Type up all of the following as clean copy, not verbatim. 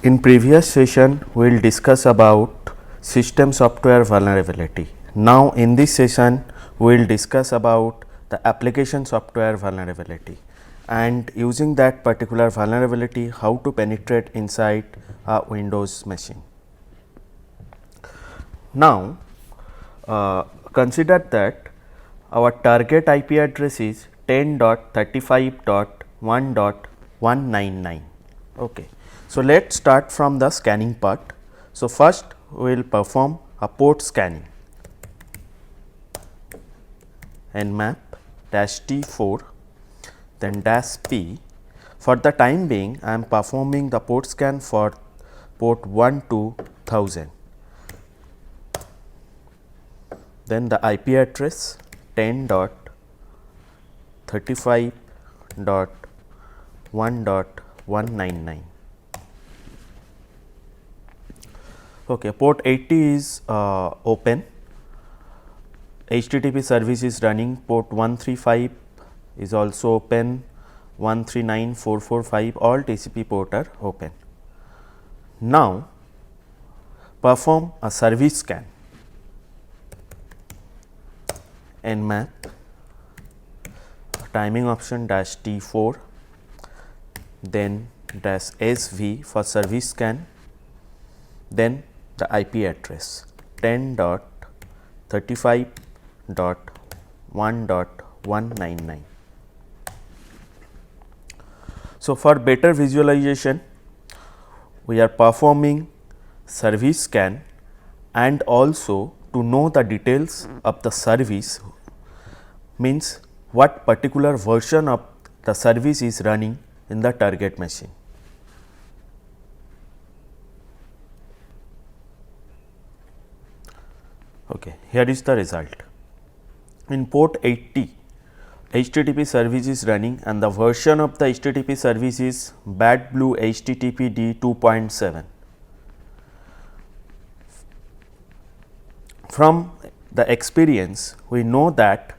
In previous session, we will discuss about system software vulnerability. Now, in this session, we will discuss about the application software vulnerability and using that particular vulnerability, how to penetrate inside a Windows machine. Now, consider that our target IP address is 10.35.1.199. Okay. So, let us start from the scanning part. So, first we will perform a port scanning. Nmap -T4, then -P. For the time being, I am performing the port scan for port 12000. Then the IP address 10.35.1.199. Okay, port 80 is open. HTTP service is running. Port 135 is also open. 139445 all TCP port are open. Now, perform a service scan. Nmap timing option -T4, then -SV for service scan, then the IP address 10.35.1.199. So, for better visualization, we are performing service scan and also to know the details of the service, means what particular version of the service is running in the target machine. Okay, here is the result. In port 80, HTTP service is running and the version of the HTTP service is Bad Blue HTTPD 2.7. From the experience, we know that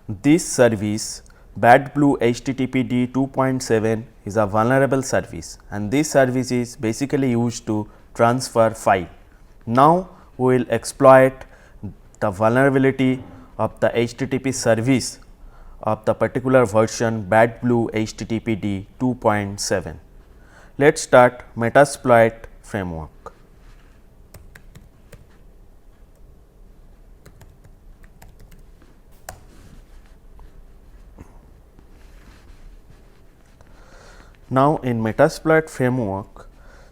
this service Bad Blue HTTPD 2.7 is a vulnerable service and this service is basically used to transfer file. Now, we will exploit the vulnerability of the HTTP service of the particular version Bad Blue HTTPD 2.7. Let us start Metasploit framework. Now, in Metasploit framework,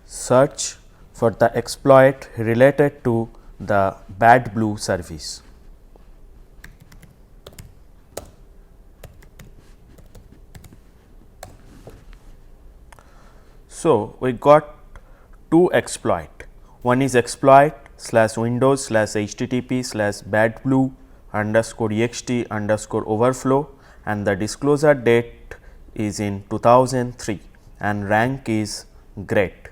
search for the exploit related to the Bad Blue service. So, we got two exploit. One is exploit /windows/http/badblue_ext_overflow and the disclosure date is in 2003 and rank is great.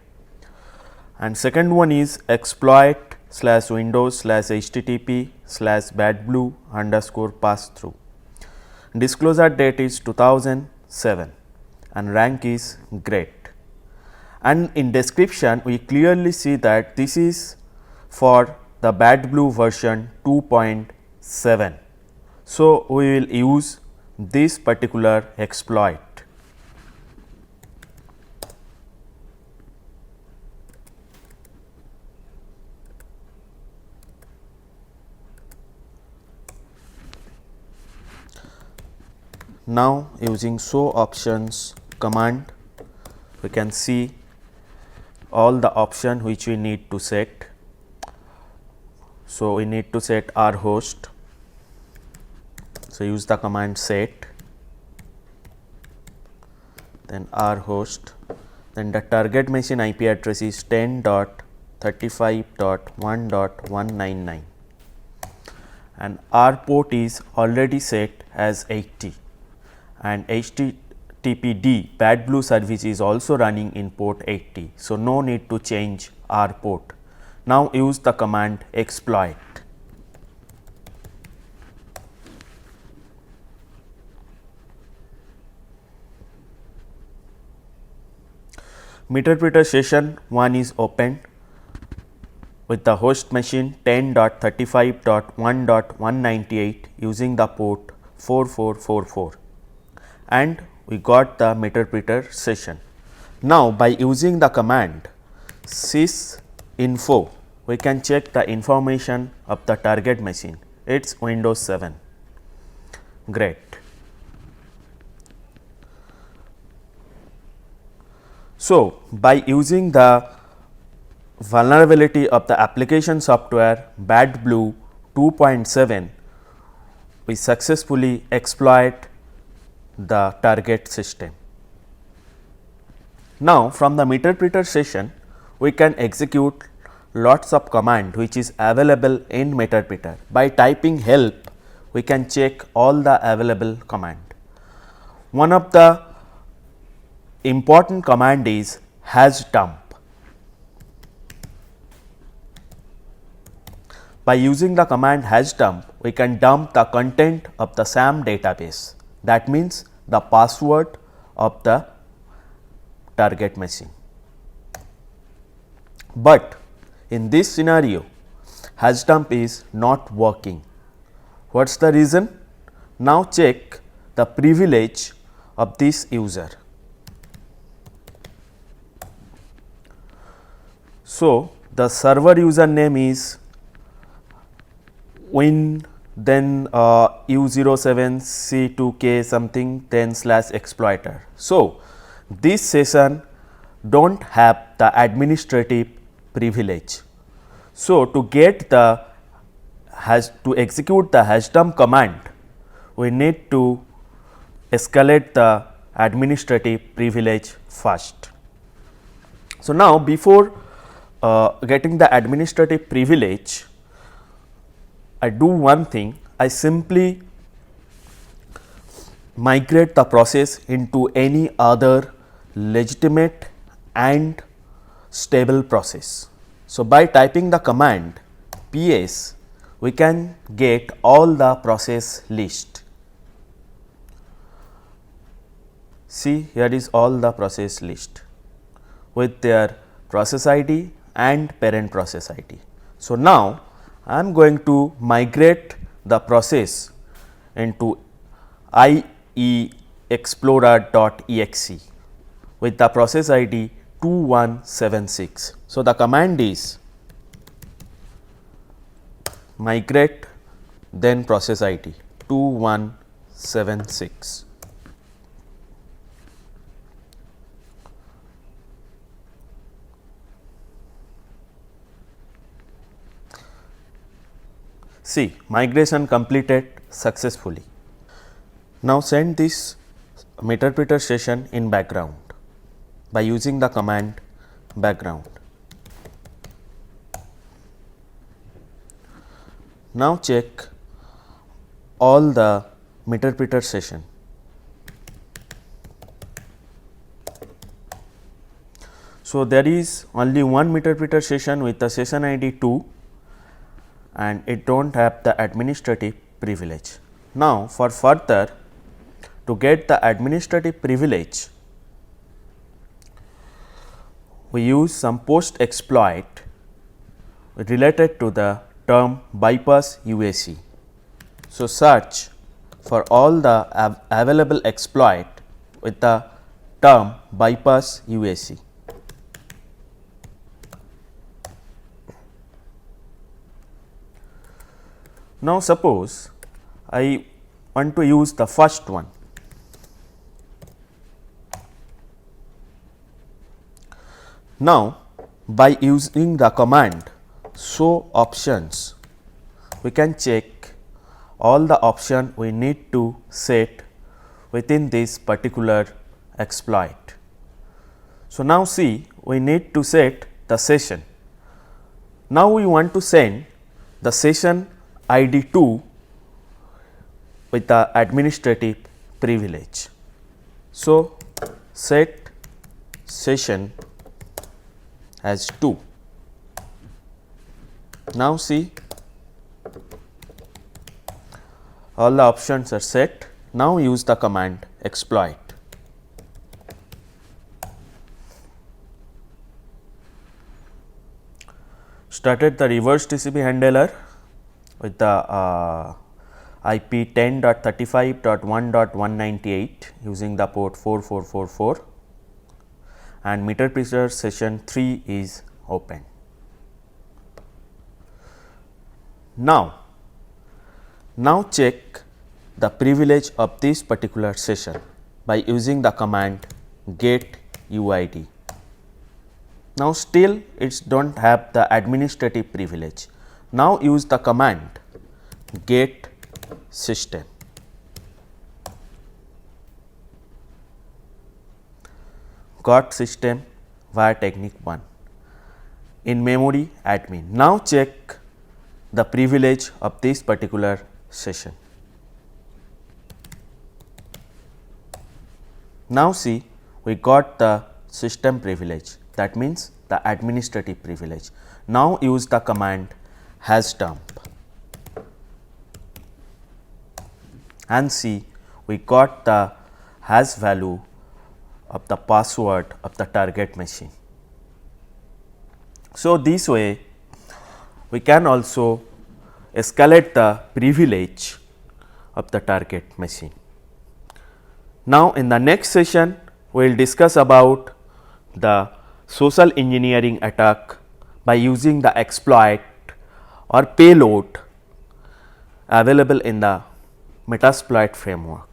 And second one is exploit /windows/http/badblue_passthrough. Disclosure date is 2007 and rank is great. And in description we clearly see that this is for the Bad Blue version 2.7. So, we will use this particular exploit. Now, using show options command, we can see all the option which we need to set. So, we need to set our host. So, use the command set, then our host, then the target machine IP address is 10.35.1.199 and our port is already set as 80 and HTTPD Bad Blue service is also running in port 80. So, no need to change our port. Now, use the command exploit. Meterpreter session 1 is opened with the host machine 10.35.1.198 using the port 4444, and we got the meterpreter session. Now, by using the command sysinfo, we can check the information of the target machine. It is Windows 7. Great. So, by using the vulnerability of the application software BadBlue 2.7, we successfully exploit the target system. Now, from the meterpreter session, we can execute lots of command which is available in meterpreter. By typing help, we can check all the available command. One of the important command is hasdump. By using the command hasdump, we can dump the content of the SAM database, that means the password of the target machine. But in this scenario, hasdump is not working. What is the reason? Now, check the privilege of this user. So, the server username is win then u07c2k something then /exploiter. So, this session do not have the administrative privilege. So, to get the to execute the hasdump command, we need to escalate the administrative privilege first. So, now before getting the administrative privilege, I do one thing, I simply migrate the process into any other legitimate and stable process. So, by typing the command ps, we can get all the process list. See, here is all the process list with their process ID and parent process ID. So, now I am going to migrate the process into IEExplorer.exe with the process ID 2176. So, the command is migrate then process ID 2176. See, migration completed successfully. Now, send this meterpreter session in background by using the command background. Now, check all the meterpreter session. So, there is only one meterpreter session with the session ID 2 and it do not have the administrative privilege. Now, for further to get the administrative privilege, we use some post exploit related to the term bypass UAC. So, search for all the available exploit with the term bypass UAC. Now, suppose I want to use the first one. Now, by using the command show options, we can check all the options we need to set within this particular exploit. So, now see, we need to set the session. Now, we want to send the session ID 2 with the administrative privilege. So, set session as 2. Now, see, all the options are set. Now, use the command exploit. started the reverse TCP handler with the IP 10.35.1.198 using the port 4444 and meter preset session 3 is open. Now check the privilege of this particular session by using the command get UID. Now still it do not have the administrative privilege. Now use the command get system. Got system via technique 1 in memory admin. Now check the privilege of this particular session. Now see, we got the system privilege, that means the administrative privilege. Now use the command hash dump and see, we got the hash value of the password of the target machine. So this way we can also escalate the privilege of the target machine. Now in the next session we will discuss about the social engineering attack by using the exploit or payload available in the Metasploit framework.